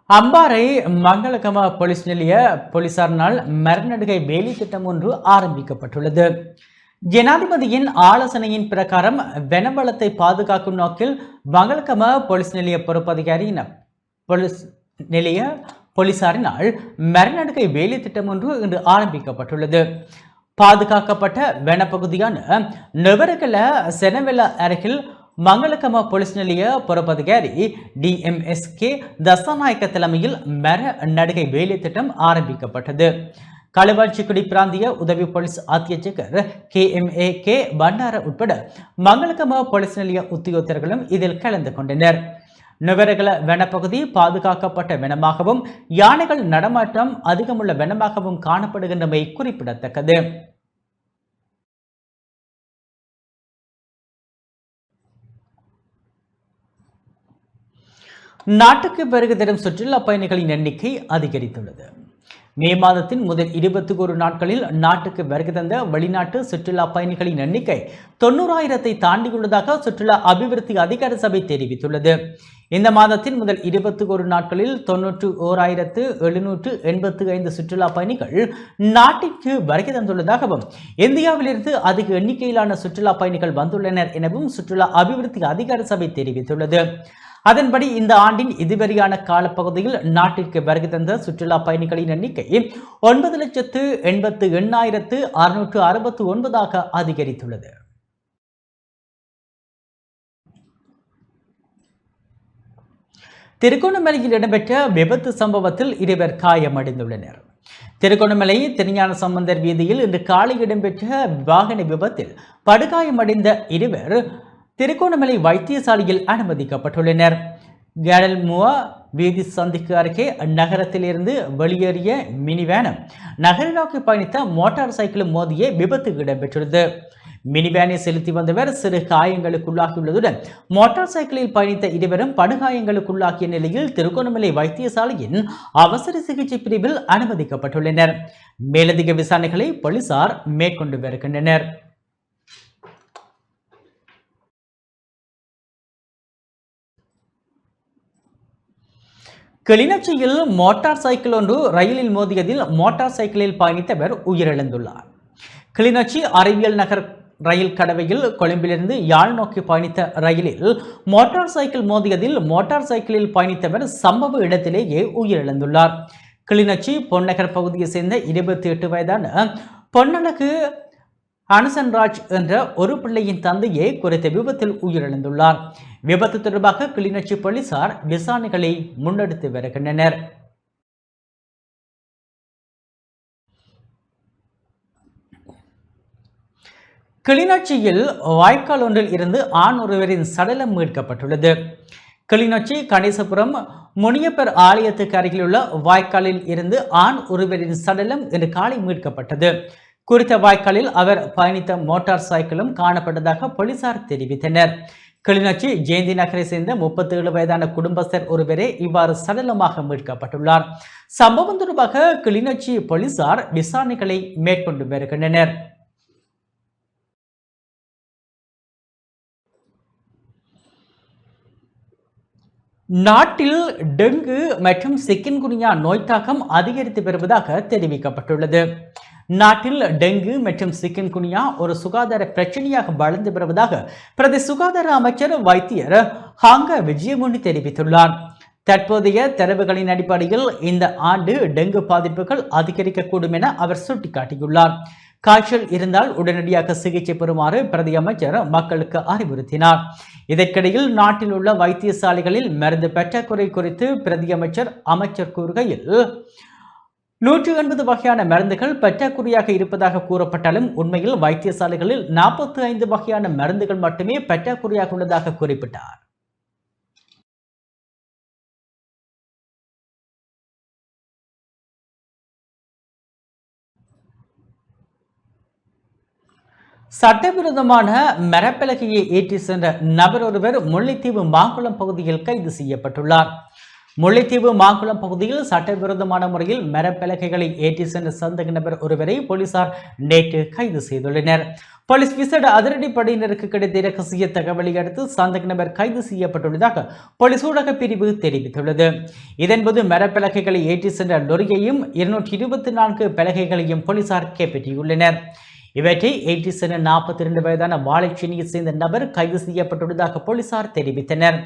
Ampara Mangalagama police நிலைய போலீசாரினால் மரநடுகை வேலை திட்டம் ஒன்று ஆரம்பிக்கப்பட்டுள்ளது. ஜனாதிபதியின் ஆலோசனையின் பிரகாரம் வனவளத்தை பாதுகாக்கும் நோக்கில் மங்களகம போலீஸ் நிலைய பொறுப்பதிகாரியின் போலீஸ் நிலைய போலீசாரினால் மரநடுகை வேலை திட்டம் ஒன்று இன்று ஆரம்பிக்கப்பட்டுள்ளது. பாதுகாக்கப்பட்ட வனப்பகுதியான நெவரகல செனவெல அருகில் மங்களகம போலீஸ் நிலைய பொறுப்பதிகாரி DMSK தசாநாயக்க தலைமையில் மர நடுகை வேலை திட்டம் ஆரம்பிக்கப்பட்டது. களுவாஞ்சிக்குடி பிராந்திய உதவி போலீஸ் அத்தியட்சகர் KMAK பண்டார உட்பட மங்களகம போலீஸ் நிலைய உத்தியோகத்தர்களும் இதில் கலந்து கொண்டனர். நுவரகல வனப்பகுதி பாதுகாக்கப்பட்ட வனமாகவும் யானைகள் நடமாட்டம் அதிகமுள்ள வனமாகவும் காணப்படுகின்றமை குறிப்பிடத்தக்கது. நாட்டுக்கு வருகை தரும் சுற்றுலா பயணிகளின் எண்ணிக்கை அதிகரித்துள்ளது. மே மாதத்தின் முதல் 21 நாட்களில் நாட்டுக்கு வருகை தந்த வெளிநாட்டு சுற்றுலா பயணிகளின் எண்ணிக்கை 90,000-ஐ தாண்டியுள்ளதாக சுற்றுலா அபிவிருத்தி அதிகார சபை தெரிவித்துள்ளது. இந்த மாதத்தின் முதல் 21 நாட்களில் 91,785 சுற்றுலா பயணிகள் நாட்டிற்கு வருகை தந்துள்ளதாகவும் இந்தியாவிலிருந்து அதிக எண்ணிக்கையிலான சுற்றுலா பயணிகள் வந்துள்ளனர் எனவும் சுற்றுலா அபிவிருத்தி அதிகார சபை தெரிவித்துள்ளது. அதன்படி இந்த ஆண்டின் இதுவரையான காலப்பகுதியில் நாட்டிற்கு வருகை தந்த சுற்றுலா பயணிகளின் எண்ணிக்கை 9,88,669 அதிகரித்துள்ளது. திருகோணமலையில் இடம்பெற்ற விபத்து சம்பவத்தில் 2 காயமடைந்துள்ளனர். திருகோணமலை திருஞான சம்பந்தர் வீதியில் இன்று காலை இடம்பெற்ற வாகன விபத்தில் படுகாயமடைந்த 2 திருகோணமலை வைத்தியசாலையில் அனுமதிக்கப்பட்டுள்ளனர். கேடல்முவா வீதி சந்திக்கு அருகே நகரத்திலிருந்து வெளியேறிய மினிவேனும் நகரை நோக்கி பயணித்த மோட்டார் சைக்கிளும் மோதிய விபத்து இடம்பெற்றுள்ளது. மினிவேனை செலுத்தி வந்தவர் சிறு காயங்களுக்குள்ளாகியுள்ளதுடன் மோட்டார் சைக்கிளில் பயணித்த 2 படுகாயங்களுக்குள்ளாகிய நிலையில் திருகோணமலை வைத்தியசாலையின் அவசர சிகிச்சை பிரிவில் அனுமதிக்கப்பட்டுள்ளனர். மேலதிக விசாரணைகளை போலீசார் மேற்கொண்டு வருகின்றனர். கிளிநொச்சியில் மோட்டார் சைக்கிள் ஒன்று ரயிலில் மோதியதில் மோட்டார் சைக்கிளில் பயணித்தவர் உயிரிழந்துள்ளார். கிளிநொச்சி அறிவியல் நகர் ரயில் கடவையில் கொழும்பிலிருந்து யாழ் நோக்கி பயணித்த ரயிலில் மோட்டார் சைக்கிள் மோதியதில் மோட்டார் சைக்கிளில் பயணித்தவர் சம்பவ இடத்திலேயே உயிரிழந்துள்ளார். கிளிநொச்சி பொன்னகர் பகுதியை சேர்ந்த 28 வயதான பொன்னழகு அனுசன்ராஜ் என்ற ஒரு பிள்ளையின் தந்தையே குறித்த விபத்தில் உயிரிழந்துள்ளார். விபத்து தொடர்பாக கிளிநொச்சி போலீசார் விசாரணைகளை முன்னெடுத்து வருகின்றனர். கிளிநொச்சியில் வாய்க்கால் ஒன்றில் இருந்து ஆண் ஒருவரின் சடலம் மீட்கப்பட்டுள்ளது. கிளிநொச்சி கணேசபுரம் முனியப்பர் ஆலயத்துக்கு அருகில் உள்ள வாய்க்காலில் இருந்து ஆண் ஒருவரின் சடலம் இன்று காலை மீட்கப்பட்டது. குறித்த வாய்க்காலில் அவர் பயணித்த மோட்டார் சைக்கிளும் காணப்பட்டதாக போலீசார் தெரிவித்தனர். கிளிநொச்சி ஜெயந்தி நகரை சேர்ந்த 37 வயதான குடும்பஸ்தர் ஒருவரே இவ்வாறு சடலமாக மீட்கப்பட்டுள்ளார். சம்பவம் தொடர்பாக கிளிநொச்சி போலீசார் விசாரணைகளை மேற்கொண்டு வருகின்றனர். நாட்டில் டெங்கு மற்றும் சிக்கன்குனியா நோய் தாக்கம் அதிகரித்து வருவதாக தெரிவிக்கப்பட்டுள்ளது. நாட்டில் டெங்கு மற்றும் சிக்கன்குனியா ஒரு சுகாதார பிரச்சனையாக வளர்ந்து வருவதாக பிரதி சுகாதார அமைச்சர் வைத்தியர் ஹாங்க விஜயமுனி தெரிவித்துள்ளார். தற்போதைய தரவுகளின் அடிப்படையில் இந்த ஆண்டு டெங்கு பாதிப்புகள் அதிகரிக்கக்கூடும் என அவர் சுட்டிக்காட்டியுள்ளார். காய்ச்சல் இருந்தால் உடனடியாக சிகிச்சை பெறுமாறு பிரதி அமைச்சர் மக்களுக்கு அறிவுறுத்தினார். இதற்கிடையில் நாட்டில் உள்ள வைத்தியசாலைகளில் மருந்து பற்றாக்குறை குறித்து பிரதி அமைச்சர் கூறுகையில் 180 வகையான மருந்துகள் பற்றாக்குறையாக இருப்பதாக கூறப்பட்டாலும் உண்மையில் வைத்தியசாலைகளில் 45 வகையான மருந்துகள் மட்டுமே பற்றாக்குறையாக உள்ளதாக குறிப்பிட்டார். சட்டவிரோதமான மரப்பலகையை ஏற்றி சென்ற நபர் ஒருவர் முல்லைத்தீவு மாங்குளம் பகுதியில் கைது செய்யப்பட்டுள்ளார். முல்லைத்தீவு மாங்குளம் பகுதியில் சட்டவிரோதமான முறையில் மரப்பலகைகளை ஏற்றி சென்ற சந்தேக நபர் ஒருவரை போலீசார் நேற்று கைது செய்துள்ளனர். போலீஸ் விசேட அதிரடிப்படையினருக்கு கிடைத்த இரகசிய தகவலை அடுத்து சந்தேக நபர் கைது செய்யப்பட்டுள்ளதாக போலீஸ் ஊடக பிரிவு தெரிவித்துள்ளது. இதன்போது மரப்பலகைகளை ஏற்றி சென்ற லொரியையும் 224 பலகைகளையும் போலீசார் கைப்பற்றியுள்ளனர். இவற்றை ஏற்றி சென்ற 42 வயதான வாழைச்சேனியை சேர்ந்த நபர் கைது செய்யப்பட்டுள்ளதாக போலீசார் தெரிவித்தனர்.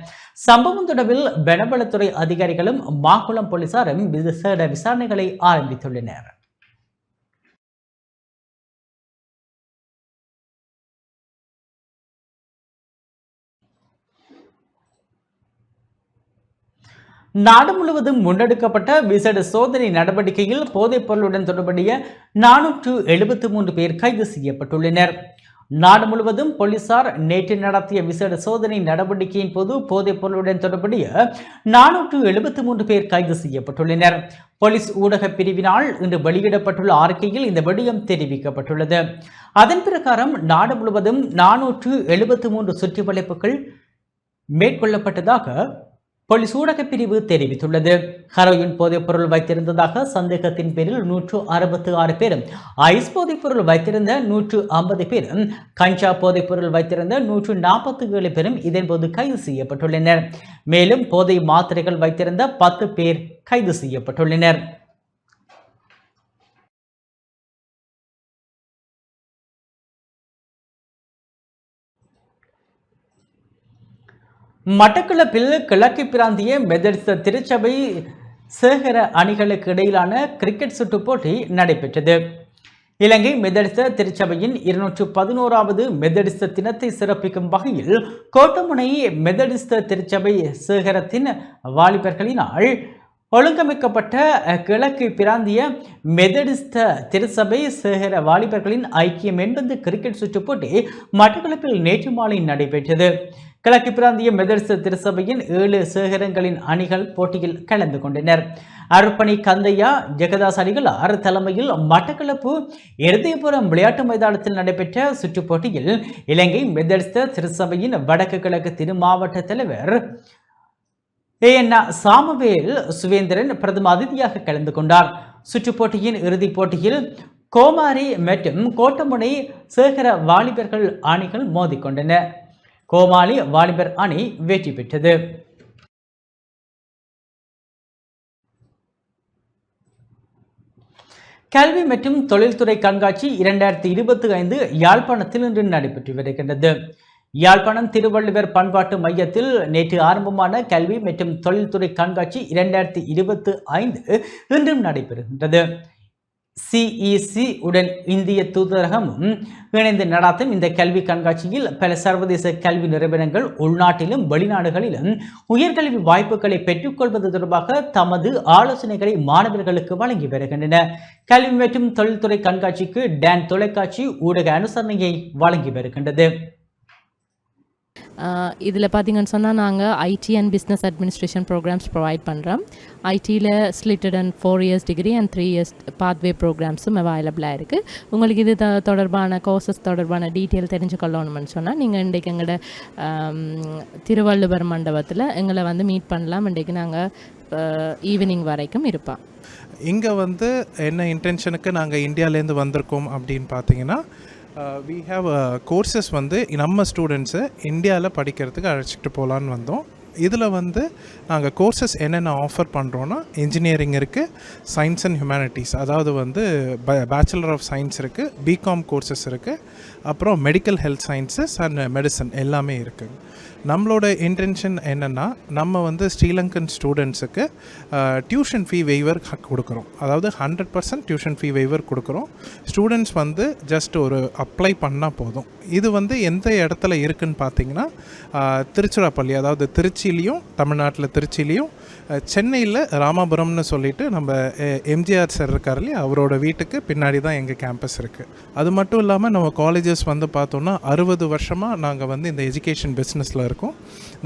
சம்பவம் தொடர்பில் வனவளத்துறை அதிகாரிகளும் மாங்குளம் போலீசாரும் விசேட விசாரணைகளை ஆரம்பித்துள்ளனர். நாடு முழுவதும் முன்னெடுக்கப்பட்ட விசேட சோதனை நடவடிக்கையில் போதைப் பொருளுடன் தொடர்புடைய 473 பேர் கைது செய்யப்பட்டுள்ளனர். நாடு முழுவதும் போலீசார் நேற்று நடத்திய விசேட சோதனை நடவடிக்கையின் போது போதைப் பொருளுடன் தொடர்புடைய 473 பேர் கைது செய்யப்பட்டுள்ளனர். போலீஸ் ஊடக பிரிவினால் இன்று வெளியிடப்பட்டுள்ள அறிக்கையில் இந்த விடயம் தெரிவிக்கப்பட்டுள்ளது. அதன் பிரகாரம் நாடு முழுவதும் 473 சுற்றிவளைப்புகள் மேற்கொள்ளப்பட்டதாக போலீஸ் ஊடக பிரிவு தெரிவித்துள்ளது. ஹெரோயின் போதைப் பொருள் வைத்திருந்ததாக சந்தேகத்தின் பேரில் 166 பேரும், ஐஸ் போதைப் பொருள் வைத்திருந்த 150 பேரும், கஞ்சா போதைப் பொருள் வைத்திருந்த 147 பேரும் இதன்போது கைது செய்யப்பட்டுள்ளனர். மேலும் போதை மாத்திரைகள் வைத்திருந்த 10 பேர் கைது செய்யப்பட்டுள்ளனர். மட்டக்களப்பில் கிழக்கு பிராந்திய மெதடிஸ்த திருச்சபை சேகர அணிகளுக்கு இடையிலான கிரிக்கெட் சுற்றுப் போட்டி நடைபெற்றது. இலங்கை மெதடிஸ்த திருச்சபையின் 211வது மெதடிஸ்த தினத்தை சிறப்பிக்கும் வகையில் கோட்டமுனை மெதடிஸ்த திருச்சபை சேகரத்தின் வாலிபர்களினால் ஒழுங்கமைக்கப்பட்ட கிழக்கு பிராந்திய மெதடிஸ்த திருச்சபை சேகர வாலிபர்களின் ஐக்கியம் என்பது கிரிக்கெட் சுற்றுப் போட்டி மட்டக்களப்பில் நேற்று மாலை நடைபெற்றது. கிழக்கு பிராந்திய மெதடிஸ்த திருச்சபையின் 7 சேகரங்களின் அணிகள் போட்டியில் கலந்து கொண்டனர். அருப்பணி கந்தையா ஜெகதாஸ் அடிகளார் தலைமையில் மட்டக்களப்பு இருதயபுரம் விளையாட்டு மைதானத்தில் நடைபெற்ற சுற்றுப் போட்டியில் இலங்கை மெதடிஸ்த திருச்சபையின் வடக்கு கிழக்கு திருமாவட்ட தலைவர் சாமுவேல் சுவேந்திரன் பிரதம அதிதியாக கலந்து கொண்டார். சுற்றுப் போட்டியின் இறுதிப் போட்டியில் கோமாரி மற்றும் கோட்டமுனை சேகர வாலிபர்கள் அணிகள் மோதிக்கொண்டன. கோமாளி வாலிபர் அணி வெற்றி பெற்றது. கல்வி மற்றும் தொழில்துறை கண்காட்சி 2025 யாழ்ப்பாணத்தில் இன்று நடைபெற்று வருகின்றது. யாழ்ப்பாணம் திருவள்ளுவர் பண்பாட்டு மையத்தில் நேற்று ஆரம்பமான கல்வி மற்றும் தொழில்துறை கண்காட்சி 2025 இன்றும் நடைபெறுகின்றது. CEC உடன் இந்திய தூதரகமும் இணைந்து நடாத்தும் இந்த கல்வி கண்காட்சியில் பல சர்வதேச கல்வி நிறுவனங்கள் உள்நாட்டிலும் வெளிநாடுகளிலும் உயர்கல்வி வாய்ப்புகளை பெற்றுக்கொள்வது தொடர்பாக தமது ஆலோசனைகளை மாணவர்களுக்கு வழங்கி வருகின்றன. கல்வி மற்றும் தொழில்துறை கண்காட்சிக்கு டான் தொலைக்காட்சி ஊடக அனுசரணையை வழங்கி வருகின்றது. இதில் பார்த்திங்கன்னு சொன்னால் நாங்கள் IT and business administration programmes provide பண்ணுறோம். ஐடியில் ஸ்லிட்டட் and 4 years degree and 3 years pathway ப்ரோக்ராம்ஸும் அவைலபிளாக இருக்குது. உங்களுக்கு இது தொடர்பான கோர்சஸ் தொடர்பான டீட்டெயில் தெரிஞ்சுக்கொள்ளணும்னு சொன்னால் நீங்கள் இன்றைக்கு எங்களோட திருவள்ளுவர் மண்டபத்தில் எங்களை வந்து மீட் பண்ணலாம். இன்றைக்கு நாங்கள் ஈவினிங் வரைக்கும் இருப்போம். இங்கே வந்து என்ன இன்டென்ஷனுக்கு நாங்கள் இந்தியாவிலேருந்து வந்திருக்கோம் அப்படின்னு பார்த்தீங்கன்னா, we have கோர்சஸ் வந்து நம்ம ஸ்டூடெண்ட்ஸை இந்தியாவில் படிக்கிறதுக்கு அழைச்சிட்டு போகலான்னு வந்தோம். இதில் வந்து நாங்கள் கோர்சஸ் என்னென்ன ஆஃபர் பண்ணுறோன்னா, இன்ஜினியரிங் இருக்குது, சயின்ஸ் அண்ட் ஹியூமனிட்டிஸ், அதாவது வந்து பேச்சுலர் ஆஃப் சயின்ஸ் இருக்குது, பிகாம் கோர்சஸ் இருக்குது, அப்புறம் medical health sciences and medicine எல்லாமே இருக்குது. நம்மளோட இன்டென்ஷன் என்னென்னா, நம்ம வந்து ஸ்ரீலங்கன் ஸ்டூடெண்ட்ஸுக்கு டியூஷன் ஃபீ வெய்வர் கொடுக்குறோம். அதாவது 100% டியூஷன் ஃபீ வெய்வர் கொடுக்குறோம். ஸ்டூடெண்ட்ஸ் வந்து ஜஸ்ட் ஒரு அப்ளை பண்ணால் போதும். இது வந்து எந்த இடத்துல இருக்குதுன்னு பார்த்தீங்கன்னா, திருச்சிராப்பள்ளி, அதாவது திருச்சியிலையும், தமிழ்நாட்டில் திருச்சியிலையும், சென்னையில் ராமாபுரம்னு சொல்லிட்டு நம்ம எம்ஜிஆர் சார் இருக்கார் இல்லையா, அவரோட வீட்டுக்கு பின்னாடி தான் எங்கள் கேம்பஸ் இருக்குது. அது மட்டும் இல்லாமல் நம்ம காலேஜஸ் வந்து பார்த்தோன்னா 60 வருஷமாக நாங்கள் வந்து இந்த எஜுகேஷன் பிஸ்னஸில் இருக்கோம்.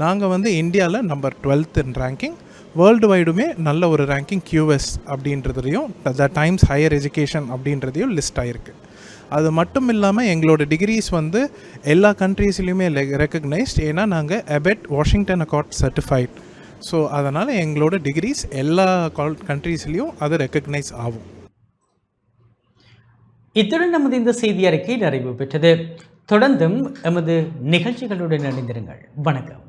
நாங்கள் வந்து இந்தியாவில் number 12th in ranking, world வைடுமே நல்ல ஒரு ரேங்கிங் QS அப்படின்றதுலையும், த டைம்ஸ் ஹையர் எஜுகேஷன் அப்படின்றதையும் லிஸ்ட் ஆகிருக்கு. அது மட்டும் இல்லாமல் எங்களோட டிகிரிஸ் வந்து எல்லா கண்ட்ரீஸ்லையுமே ரெக்கக்னைஸ்ட். ஏன்னா நாங்கள் abet Washington accord certified so அதனால் எங்களோட டிகிரிஸ் எல்லா கண்ட்ரீஸ்லேயும் அது ரெக்கக்னைஸ் ஆகும். இத்துடன் நமது இந்த செய்தி அறிக்கை நிறைவு பெற்றது. தொடர்ந்தும் எமது நிகழ்ச்சிகளுடன் இணைந்திருங்கள். வணக்கம்.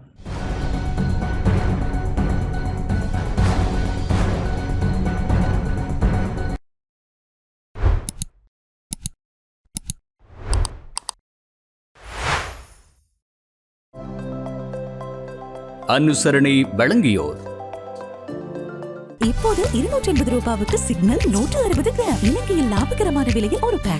அனுசரணை வழங்கியோர் இப்போது 250 ரூபாவுக்கு சிக்னல் 160 கிராம். இலங்கையில் லாபகரமான விலையில் ஒரு பேக்.